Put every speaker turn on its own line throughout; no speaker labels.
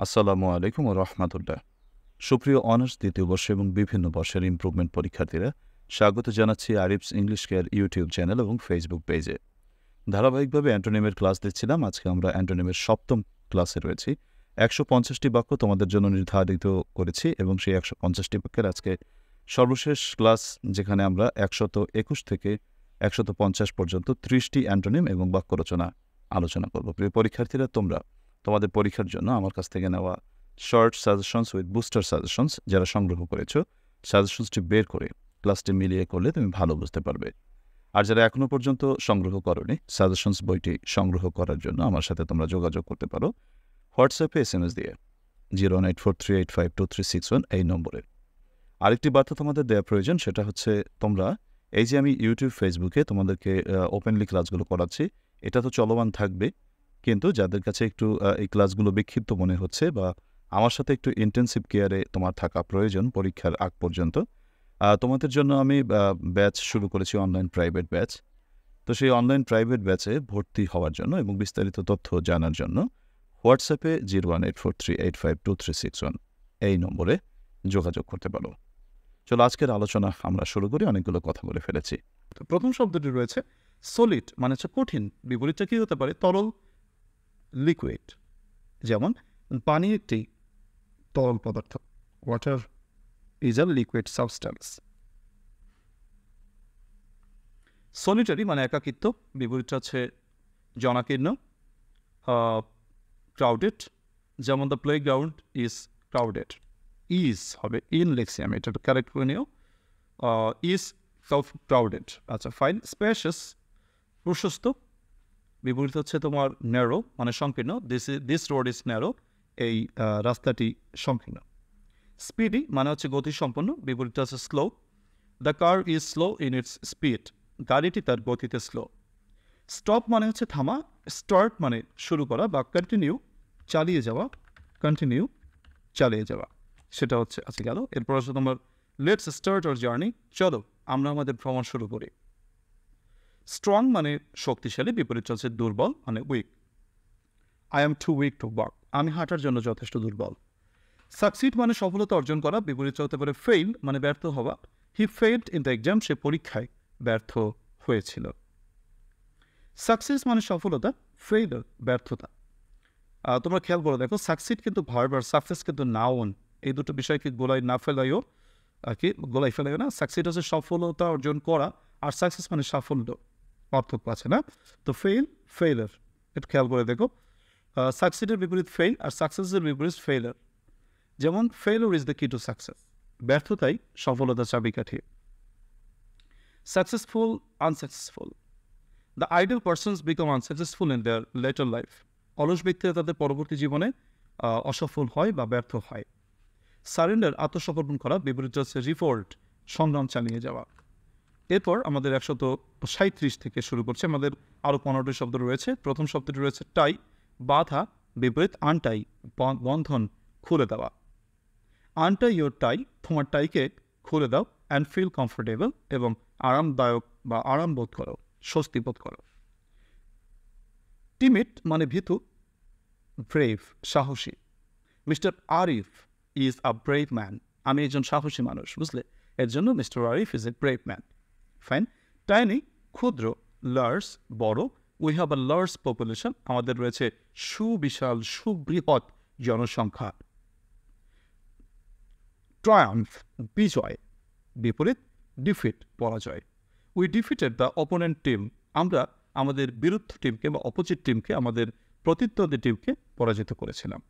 আসসালামু আলাইকুম ওয়া রাহমাতুল্লাহ। সুপ্রিয় অনার্স দ্বিতীয় বর্ষ এবং বিভিন্ন বর্ষের ইমপ্রুভমেন্ট পরীক্ষার্থীরা, স্বাগত জানাচ্ছি Arif's English care YouTube channel এবং ফেসবুক পেজে। ধারাবাহিকভাবে অ্যান্টোনিমের ক্লাস দিচ্ছিলাম। আজকে আমরা অ্যান্টোনিমের ৭ম ক্লাসে রয়েছি। ১৫০টি বাক্য তোমাদের জন্য নির্ধারিত করেছি এবং সেই ১৫০টি বাক্যের আজকে সর্বশেষ ক্লাস, যেখানে আমরা ১২১ থেকে ১৫০ পর্যন্ত ৩০টি অ্যান্টোনিম এবং বাক্য রচনা আলোচনা করব। প্রিয় পরীক্ষার্থীরা, তোমরা তোমাদের পরীক্ষার জন্য আমার কাছ থেকে নেওয়া short suggestions with booster suggestions যারা সংগ্রহ করেছো, সাজেশনসটি বের করে ক্লাসটি মিলিয়ে করলে তুমি ভালো বুঝতে পারবে। আর যারা এখনও পর্যন্ত সংগ্রহ করোনি, সাজেশনস বইটি সংগ্রহ করার জন্য আমার সাথে তোমরা যোগাযোগ করতে পারো হোয়াটসঅ্যাপে SMS দিয়ে 09843852361 এই নম্বরে। আরেকটি বার্তা তোমাদের দেওয়া প্রয়োজন, সেটা হচ্ছে তোমরা এই যে আমি ইউটিউব ফেসবুকে তোমাদেরকে ওপেনলি ক্লাসগুলো করাচ্ছি, এটা তো চলমান থাকবে, কিন্তু যাদের কাছে একটু এই ক্লাসগুলো বিক্ষিপ্ত মনে হচ্ছে বা আমার সাথে একটু ইন্টেন্সিভ কেয়ারে তোমার থাকা প্রয়োজন পরীক্ষার আগ পর্যন্ত, তোমাদের জন্য আমি ব্যাচ শুরু করেছি, অনলাইন প্রাইভেট ব্যাচ। তো সেই অনলাইন প্রাইভেট ব্যাচে ভর্তি হওয়ার জন্য এবং বিস্তারিত তথ্য জানার জন্য হোয়াটসঅ্যাপে 01843852361 এই নম্বরে যোগাযোগ করতে পারো। চলো আজকের আলোচনা আমরা শুরু করি, অনেকগুলো কথা বলে ফেলেছি।
তো প্রথম শব্দটি রয়েছে সলিড, মানে হচ্ছে কঠিন। বিপরীতটা কি হতে পারে? তরল, লিকুইড। যেমন পানি একটি তরল পদার্থ, water is a liquid substance. Solitary মানে একাকিত্ব, বিপরীতটা হচ্ছে জনাকীর্ণ। ক্রাউডেড, যেমন the play ground is crowded. Is হবে ইন লেক্সি, আমি এটা কারেক্ট করে নিও। Is crowded. আচ্ছা, ফাইন। স্পেশাস, প্রশস্ত, বিপরীত হচ্ছে তোমার ন্যারো মানে সংকীর্ণ। দিস রোড ইজ ন্যারো, এই রাস্তাটি সংকীর্ণ। স্পিডি মানে হচ্ছে গতিসম্পন্ন, বিপরীত হচ্ছে slow. The car is slow in it's speed, গাড়িটি তার গতিতে স্লো। স্টপ মানে হচ্ছে থামা। স্টার্ট মানে শুরু করা বা কন্টিনিউ চালিয়ে যাওয়া, কন্টিনিউ চালিয়ে যাওয়া, সেটা হচ্ছে আজকে গেল। এরপর হচ্ছে তোমার লেটস স্টার্ট আওয়ার জার্নি, চলো আমরা আমাদের ভ্রমণ শুরু করি। স্ট্রং মানে শক্তিশালী, বিপরীত হচ্ছে দুর্বল মানে weak. I am too weak to walk, আমি হাঁটার জন্য যথেষ্ট দুর্বল। সাকসিড মানে সফলতা অর্জন করা, বিপরীত হতে পারে ফেইল মানে ব্যর্থ হওয়া। হি ফেইলড ইন দ্য এক্সাম, সে পরীক্ষায় ব্যর্থ হয়েছিল। সাকসেস মানে সফলতা, ফেইলার ব্যর্থতা। তোমরা খেয়াল করে দেখো, সাকসিড কিন্তু ভার্ব আর সাকসেস কিন্তু নাউন। এই দুটো বিষয়কে গোলাই না ফেলাইও, কি গোলাই ফেলাইও না। সাকসিড হচ্ছে সফলতা অর্জন করা, আর সাকসেস মানে সাফল্য, পার্থক্য আছে না? তো ফেইল, ফেইলার, এটা খেয়াল করে দেখো। সাকসিডের বিপরীত ফেইল আর সাকসেসের বিপরীত ফেইলার। যেমন failure is the key to success, ব্যর্থতাই সফলতা চাবিকাঠি। Successful, unsuccessful. The idle persons become unsuccessful in their later life, অলস ব্যক্তিরা তাদের পরবর্তী জীবনে অসফল হয় বা ব্যর্থ হয়। সারেন্ডার, আত্মসমর্পণ করা, বিপরীত হচ্ছে রিভোল্ট, সংগ্রাম চালিয়ে যাওয়া। এরপর আমাদের ১৩৭ থেকে শুরু করছে, আমাদের আরও 15টি শব্দ রয়েছে। প্রথম শব্দটি রয়েছে টাই, বাধা, বিপরীত আনটাই, বন্ধন, খুলে দেওয়া। আনটাই ইয়োর টাই, তোমার টাইকে খুলে দাও। অ্যান্ড ফিল কমফোর্টেবল, এবং আরামদায়ক বা আরাম বোধ করো, স্বস্তি বোধ করো। টিমিড মানে ভীতু, ব্রেভ সাহসী। Mister Arif is a brave man, আমি একজন সাহসী মানুষ, বুঝলে? এর জন্য mister Arif is a brave man. Fine. Tiny ক্ষুদ্র, লার্জ বড়। We have a large population, আমাদের রয়েছে সুবিশাল সুবৃহৎ জনসংখ্যা। ট্রায়াম্ফ বিজয়, বিপরীত ডিফিট পরাজয়। We defeated the opponent team, আমরা আমাদের বিরুদ্ধ টিমকে বা অপোজিট টিমকে, আমাদের প্রতিদ্বন্দ্বী টিমকে পরাজিত করেছিলাম।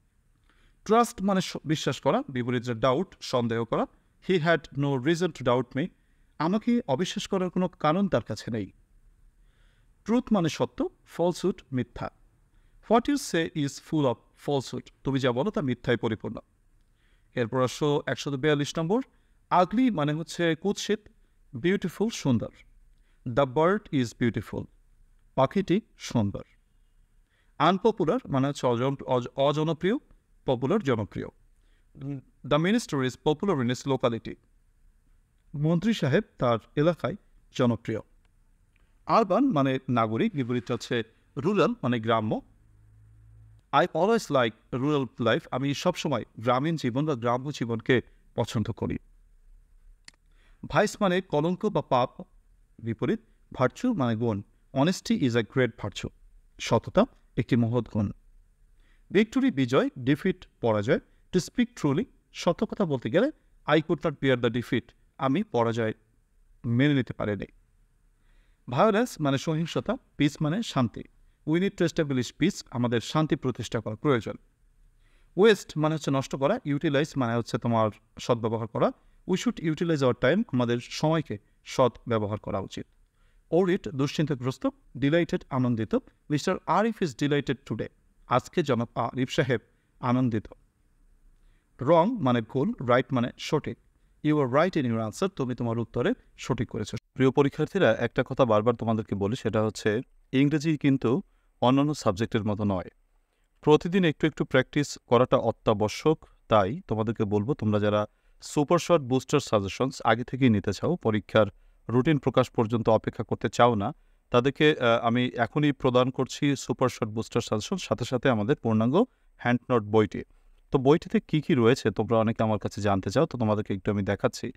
ট্রাস্ট মানে বিশ্বাস করা, বিপরীত ডাউট সন্দেহ করা। He had no reason to doubt me, আমাকে অবিশ্বাস করার কোনো কারণ তার কাছে নেই। ট্রুথ মানে সত্য, ফলসহুড মিথ্যা। What you say is full of falsehood, তুমি যা বলো তা মিথ্যায় পরিপূর্ণ। এরপর 142 নম্বর। আগলি মানে হচ্ছে কুৎসিত, বিউটিফুল সুন্দর। দ্য বার্ড ইজ বিউটিফুল, পাখিটি সুন্দর। আনপপুলার মানে হচ্ছে অজনপ্রিয়, পপুলার জনপ্রিয়। The minister is popular in is locality, মন্ত্রী সাহেব তার এলাকায় জনপ্রিয়। আরবান মানে নাগরিক, বিপরীত হচ্ছে রুরাল মানে গ্রাম্য। I always like rural life, আমি সবসময় গ্রামীণ জীবন বা গ্রাম্য জীবনকে পছন্দ করি। ভাইস মানে কলঙ্ক বা পাপ, বিপরীত। ভার্চু মানে গুণ। Honesty is a great virtue, সততা একটি মহৎ গুণ। ভিক্টোরি বিজয়, ডিফিট পরাজয়। টু স্পিক ট্রুলি, সত্য কথা বলতে গেলে I could not bear the defeat, আমি পরাজয় মেনে নিতে পারিনি। ভায়োলেন্স মানে সহিংসতা, পিস মানে শান্তি। We need to establish piece, আমাদের শান্তি প্রতিষ্ঠা করা প্রয়োজন। ওয়েস্ট মানে হচ্ছে নষ্ট করা, ইউটিলাইজ মানে হচ্ছে তোমার সদ্ব্যবহার করা। We should utilise our time, আমাদের সময়কে সৎ ব্যবহার করা উচিত। ওরিট দুশ্চিন্তাগ্রস্ত, ডিলাইটেড আনন্দিত। Mister Arif is delighted today, আজকে জনাব আরিফ সাহেব আনন্দিত। রং মানে ভুল, রাইট মানে সঠিক। You are right in your answer, তুমি তোমার উত্তরে সঠিক করেছো।
প্রিয় পরীক্ষার্থীরা, একটা কথা বারবার তোমাদেরকে বলি, সেটা হচ্ছে ইংরেজি কিন্তু অন্যান্য সাবজেক্টের মতো নয়। প্রতিদিন একটু একটু প্র্যাকটিস করাটা অত্যাবশ্যক। তাই তোমাদেরকে বলবো, তোমরা যারা সুপার শর্ট বুস্টার সাজেশনস আগে থেকেই নিতে চাও, পরীক্ষার রুটিন প্রকাশ পর্যন্ত অপেক্ষা করতে চাও না, তাদেরকে আমি এখনই প্রদান করছি সুপার শর্ট বুস্টার সাজেশন, সাথে সাথে আমাদের পূর্ণাঙ্গ হ্যান্ড নোট বইটি। তো বইটিতে কী কী রয়েছে তোমরা অনেকে আমার কাছে জানতে চাও, তো তোমাদেরকে একটু আমি দেখাচ্ছি।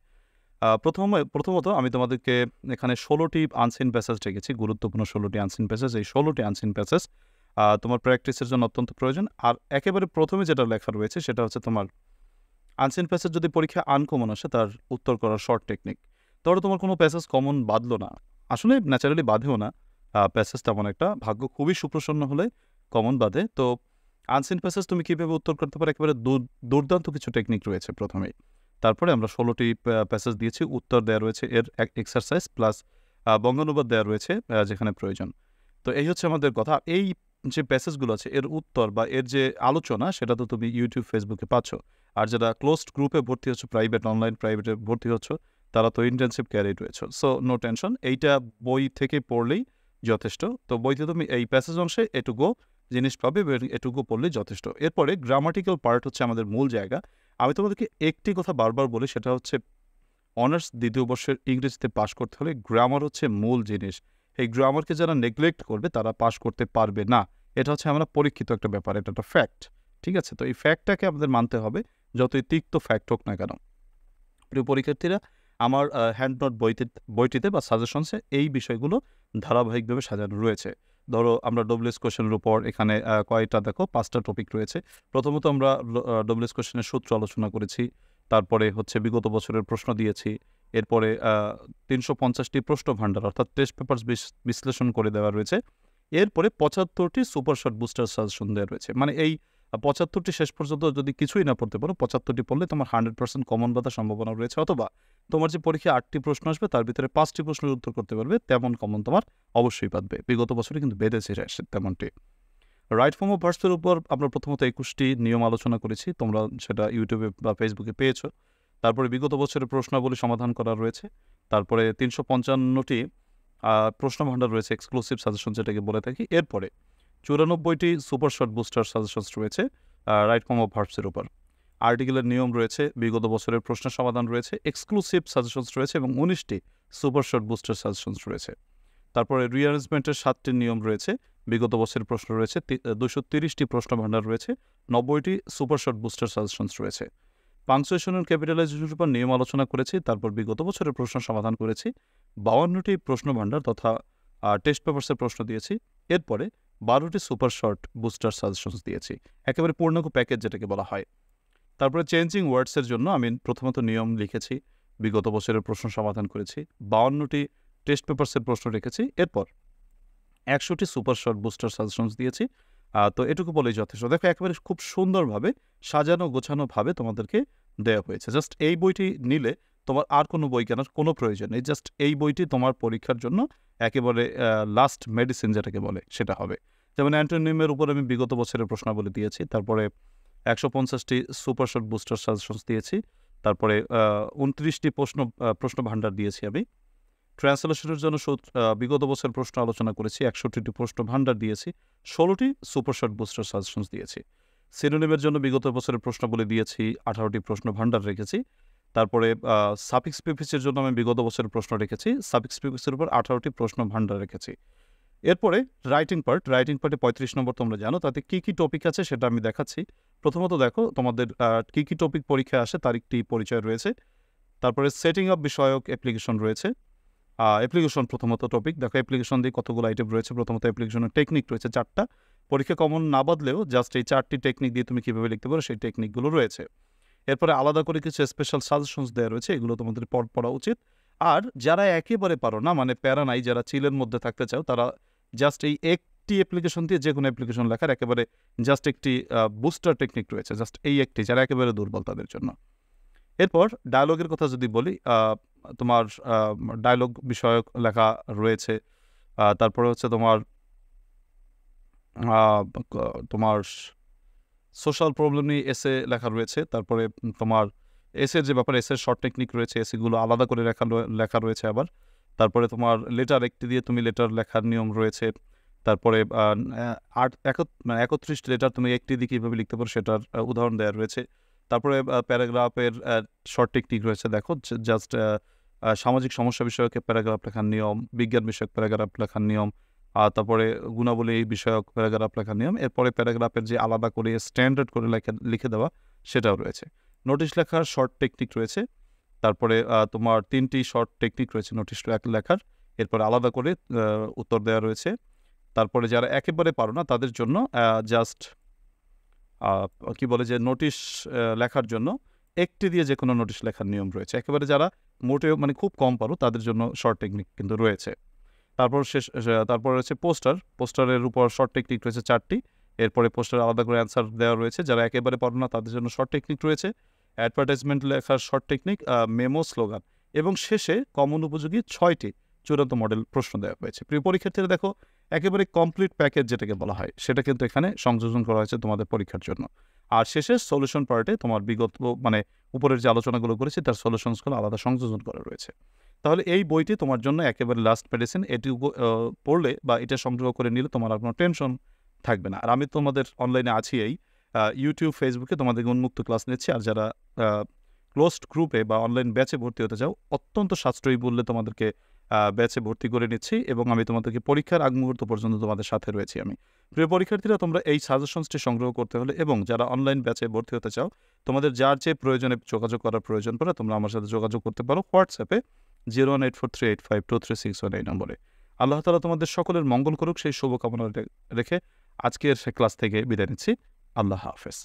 প্রথমত আমি তোমাদেরকে এখানে 16টি আনসিন প্যাসেজ রেখেছি, গুরুত্বপূর্ণ 16টি আনসিন প্যাসেজ। এই 16টি আনসিন প্যাসেজ তোমার প্র্যাকটিসের জন্য অত্যন্ত প্রয়োজন। আর একেবারে প্রথমে যেটা লেখা রয়েছে সেটা হচ্ছে তোমার আনসিন প্যাসেজ যদি পরীক্ষা আনকমন আসে, তার উত্তর করার শর্ট টেকনিক। ধরো তোমার কোনো প্যাসেজ কমন বাঁধলো না, আসলে ন্যাচারালি বাঁধেও না প্যাসেজ তেমন একটা, ভাগ্য খুবই সুপ্রসন্ন হলে কমন বাঁধে। তো আনসিন প্যাসেজ তুমি কীভাবে উত্তর করতে পারো, একেবারে দুর্দান্ত কিছু টেকনিক রয়েছে প্রথমেই। তারপরে আমরা 16টি প্যাসেজ দিয়েছি, উত্তর দেওয়া রয়েছে, এর এক্সারসাইজ প্লাস বঙ্গানুবাদ দেওয়া রয়েছে যেখানে প্রয়োজন। তো এই হচ্ছে আমাদের কথা। এই যে প্যাসেজগুলো আছে, এর উত্তর বা এর যে আলোচনা, সেটা তো তুমি ইউটিউব, ফেসবুকে পাচ্ছ। আর যারা ক্লোজড গ্রুপে ভর্তি হচ্ছে, প্রাইভেট অনলাইন প্রাইভেটে ভর্তি হচ্ছ, তারা তো ইন্টার্নশিপ ক্যারিড রয়েছে। সো নো টেনশন, এইটা বই থেকে পড়লেই যথেষ্ট। তো বইতে তুমি এই প্যাসেজ অংশে এটুকু জিনিস পাবে, এটুকু পড়লেই যথেষ্ট। এরপরে গ্রামাটিক্যাল পার্ট হচ্ছে আমাদের মূল জায়গা। আমি তোমাদেরকে একটি কথা বারবার বলি, সেটা হচ্ছে অনার্স দ্বিতীয় বর্ষের ইংরেজিতে পাশ করতে হলে গ্রামার হচ্ছে মূল জিনিস। এই গ্রামারকে যারা নেগলেক্ট করবে তারা পাশ করতে পারবে না। এটা হচ্ছে আমরা পরীক্ষিত একটা ব্যাপার, এটা একটা ফ্যাক্ট। ঠিক আছে, তো এই ফ্যাক্টটাকে আমাদের মানতে হবে, যতই তিক্ত ফ্যাক্ট হোক না কেন। প্রিয় পরীক্ষার্থীরা, আমার হ্যান্ড নোট বইটিতে বা সাজেশনসে এই বিষয়গুলো ধারাবাহিকভাবে সাজানো রয়েছে। ধরো আমরা ডব্লিউএস কোশ্চেনের উপর এখানে কয়টা দেখো, 5টা টপিক রয়েছে। প্রথমত আমরা ডব্লিউএস কোশ্চেনের সূত্র আলোচনা করেছি, তারপরে হচ্ছে বিগত বছরের প্রশ্ন দিয়েছি, এরপরে 350টি প্রশ্ন ভাণ্ডার অর্থাৎ টেস্ট পেপারস বিশ্লেষণ করে দেওয়া রয়েছে, এরপরে 75টি সুপার শর্ট বুস্টার সাজেশন দেওয়া রয়েছে। মানে এই 75টি শেষ পর্যন্ত যদি কিছুই না পড়তে পারো, 75টি পড়লে তোমার 100% কমন বাঁধার সম্ভাবনা রয়েছে, অথবা তোমার যে পরীক্ষায় 8টি প্রশ্ন আসবে তার ভিতরে 5টি প্রশ্নের উত্তর করতে পারবে, তেমন কমন তোমার অবশ্যই পাবে। বিগত বছরে কিন্তু বেঁধেছে তেমনটি। রাইট ফর্ম অফ ভার্বসের উপর আমরা প্রথমত 21টি নিয়ম আলোচনা করেছি, তোমরা সেটা ইউটিউবে বা ফেসবুকে পেয়েছো। তারপরে বিগত বছরের প্রশ্নাবলী সমাধান করা রয়েছে। তারপরে 355টি প্রশ্ন ভাণ্ডার রয়েছে, এক্সক্লুসিভ সাজেশন যেটাকে বলে থাকি। এরপরে 94টি সুপার শর্ট বুস্টার সাজেশনস রয়েছে রাইট ফর্ম অফ ভার্বসের উপর। আর্টিকেলের নিয়ম রয়েছে, বিগত বছরের প্রশ্নের সমাধান রয়েছে, এক্সক্লুসিভ সাজেশনস রয়েছে এবং 19টি সুপার শর্ট বুস্টার সাজেশনস রয়েছে। তারপরে রিঅ্যারেঞ্জমেন্টের 7টি নিয়ম রয়েছে, বিগত বছরের প্রশ্ন রয়েছে, 230টি প্রশ্ন ভাণ্ডার রয়েছে, 90টি সুপার শর্ট বুস্টার সাজেশনস রয়েছে। পাংচুয়েশন এন্ড ক্যাপিটালাইজেশনের উপর নিয়ম আলোচনা করেছি, তারপর বিগত বছরের প্রশ্ন সমাধান করেছি, 52টি প্রশ্ন ভাণ্ডার তথা টেস্ট পেপারসের প্রশ্ন দিয়েছি, এরপরে 12টি সুপার শর্ট বুস্টার সাজেশনস দিয়েছি, একেবারে পূর্ণাঙ্গ প্যাকেজ যেটাকে বলা হয়। তারপরে চেঞ্জিং ওয়ার্ডসের জন্য আমি প্রথমত নিয়ম লিখেছি, বিগত বছরের প্রশ্ন সমাধান করেছি, 52টি টেস্ট পেপারসের প্রশ্ন রেখেছি, এরপর 100টি সুপার শর্ট বুস্টার সাজেশনস দিয়েছি। তো এটুকু বলেই যথেষ্ট। দেখো, একেবারে খুব সুন্দরভাবে সাজানো গোছানোভাবে তোমাদেরকে দেওয়া হয়েছে। জাস্ট এই বইটি নিলে তোমার আর কোনো বই কেনার কোনো প্রয়োজন নেই, জাস্ট এই বইটি তোমার পরীক্ষার জন্য একেবারে লাস্ট মেডিসিন যেটাকে বলে সেটা হবে। যেমন অ্যান্টোনিমের উপর আমি বিগত বছরের প্রশ্নাবলী দিয়েছি, তারপরে 150টি সুপার শর্ট বুস্টার সাজেশনস দিয়েছি, তারপরে 29টি প্রশ্ন ভাণ্ডার দিয়েছি আমি। ট্রান্সলেশনের জন্য বিগত বছরের প্রশ্ন আলোচনা করেছি, 61টি প্রশ্ন ভাণ্ডার দিয়েছি, 16টি সুপার শর্ট বুস্টার সাজেশনস দিয়েছি। সিনোনিমের জন্য বিগত বছরের প্রশ্নাবলী দিয়েছি, 18টি প্রশ্ন ভাণ্ডার রেখেছি। তারপরে সাফিক্স প্রিফিক্সের জন্য আমি বিগত বছরের প্রশ্ন রেখেছি, সাফিক্স প্রিফিক্সের উপর 18টি প্রশ্ন ভাণ্ডার রেখেছি।
এরপরে রাইটিং পার্টে 35 নম্বর তোমরা জানো, তাতে কী কী টপিক আছে সেটা আমি দেখাচ্ছি। প্রথমত দেখো তোমাদের কী কী টপিক পরীক্ষায় আসে তার একটি পরিচয় রয়েছে। তারপরে সেটিং আপ বিষয়ক অ্যাপ্লিকেশন রয়েছে। অ্যাপ্লিকেশন প্রথমত টপিক দেখো, অ্যাপ্লিকেশন দিয়ে কতগুলো আইটেম রয়েছে। প্রথমত অ্যাপ্লিকেশনের টেকনিক রয়েছে 4টা, পরীক্ষা কমন না বাদলেও জাস্ট এই 4টি টেকনিক দিয়ে তুমি কীভাবে লিখতে পারো সেই টেকনিকগুলো রয়েছে। এরপরে আলাদা করে কিছু স্পেশাল সাজেশনস দেওয়া রয়েছে, এগুলো তোমাদের পড়া উচিত। আর যারা একেবারে পারো না, মানে প্যারা নাই, যারা চিলের মধ্যে থাকতে চাও, তারা জাস্ট এই একটি অ্যাপ্লিকেশন দিয়ে যে কোনো অ্যাপ্লিকেশন লেখার একেবারে জাস্ট একটি বুস্টার টেকনিক রয়েছে, জাস্ট এই একটি, যারা একেবারে দুর্বল তাদের জন্য। এরপর ডায়লগের কথা যদি বলি, তোমার ডায়লগ বিষয়ক লেখা রয়েছে। তারপরে হচ্ছে তোমার সোশ্যাল প্রবলেম নিয়ে এসে লেখা রয়েছে। তারপরে তোমার এসের যে ব্যাপারে, এসের শর্ট টেকনিক রয়েছে, এসেগুলো আলাদা করে লেখা রয়েছে আবার। তারপরে তোমার লেটার, একটি দিয়ে তুমি লেটার লেখার নিয়ম রয়েছে। তারপরে 31টি লেটার তুমি একটি দিয়ে কীভাবে লিখতে পারো সেটার উদাহরণ দেওয়া রয়েছে। তারপরে প্যারাগ্রাফের শর্ট টেকনিক রয়েছে, দেখো জাস্ট সামাজিক সমস্যা বিষয়ক প্যারাগ্রাফ লেখার নিয়ম, বিজ্ঞান বিষয়ক প্যারাগ্রাফ লেখার নিয়ম, তারপরে গুণাবলী বিষয়ক প্যারাগ্রাফ লেখার নিয়ম। এরপরে প্যারাগ্রাফের যে আলাদা করে স্ট্যান্ডার্ড করে লিখে দেওয়া সেটাও রয়েছে। নোটিশ লেখার শর্ট টেকনিক রয়েছে। তারপরে তোমার 3টি শর্ট টেকনিক রয়েছে নোটিশ লেখার, এরপরে আলাদা করে উত্তর দেওয়া রয়েছে। তারপরে যারা একেবারে পারো না তাদের জন্য জাস্ট কি বলে যে নোটিশ লেখার জন্য একটি দিয়ে যে কোনো নোটিশ লেখার নিয়ম রয়েছে। একেবারে যারা মোটেও মানে খুব কম পারো তাদের জন্য শর্ট টেকনিক কিন্তু রয়েছে। তারপর রয়েছে পোস্টারের উপর শর্ট টেকনিক রয়েছে 4টি। এরপরে পোস্টারে আলাদা করে অ্যান্সার দেওয়া রয়েছে। যারা একেবারে পারো না তাদের জন্য শর্ট টেকনিক রয়েছে, অ্যাডভার্টাইজমেন্ট লেখার শর্ট টেকনিক, মেমো, স্লোগান, এবং শেষে কমন উপযোগী 6টি চূড়ান্ত মডেল প্রশ্ন দেওয়া হয়েছে। প্রিয় পরীক্ষার্থীরা দেখো, একেবারে কমপ্লিট প্যাকেজ যেটাকে বলা হয় সেটা কিন্তু এখানে সংযোজন করা হয়েছে তোমাদের পরীক্ষার জন্য। আর শেষে সলিউশন পার্টে তোমার বিগত মানে উপরের যে আলোচনাগুলো করেছি তার সলিউশনসগুলো আলাদা সংযোজন করা রয়েছে। তাহলে এই বইটি তোমার জন্য একেবারে লাস্ট মেডিসিন। এটি পড়লে বা এটা সংগ্রহ করে নিলে তোমার আর কোনো টেনশন থাকবে না। আর আমি তোমাদের অনলাইনে আছি, এই ইউটিউব, ফেসবুকে তোমাদের উন্মুক্ত ক্লাস নিচ্ছি। আর যারা ক্লোজড গ্রুপে বা অনলাইন ব্যাচে ভর্তি হতে চাও, অত্যন্ত সাশ্রয়ী মূল্যে তোমাদেরকে ব্যাচে ভর্তি করে নিচ্ছি, এবং আমি তোমাদেরকে পরীক্ষার আগ মুহূর্ত পর্যন্ত তোমাদের সাথে রয়েছি আমি। প্রিয় পরীক্ষার্থীরা, তোমরা এই সাজেশনসটি সংগ্রহ করতে হলে এবং যারা অনলাইন ব্যাচে ভর্তি হতে চাও, তোমাদের যার যে প্রয়োজনে যোগাযোগ করার প্রয়োজন পড়ে তোমরা আমার সাথে যোগাযোগ করতে পারো হোয়াটসঅ্যাপে 01843852361 এই নম্বরে। আল্লাহ তাআলা তোমাদের সকলের মঙ্গল করুক, সেই শুভকামনা রেখে আজকের ক্লাস থেকে বিদায় নিচ্ছি। আল্লাহ হাফেজ।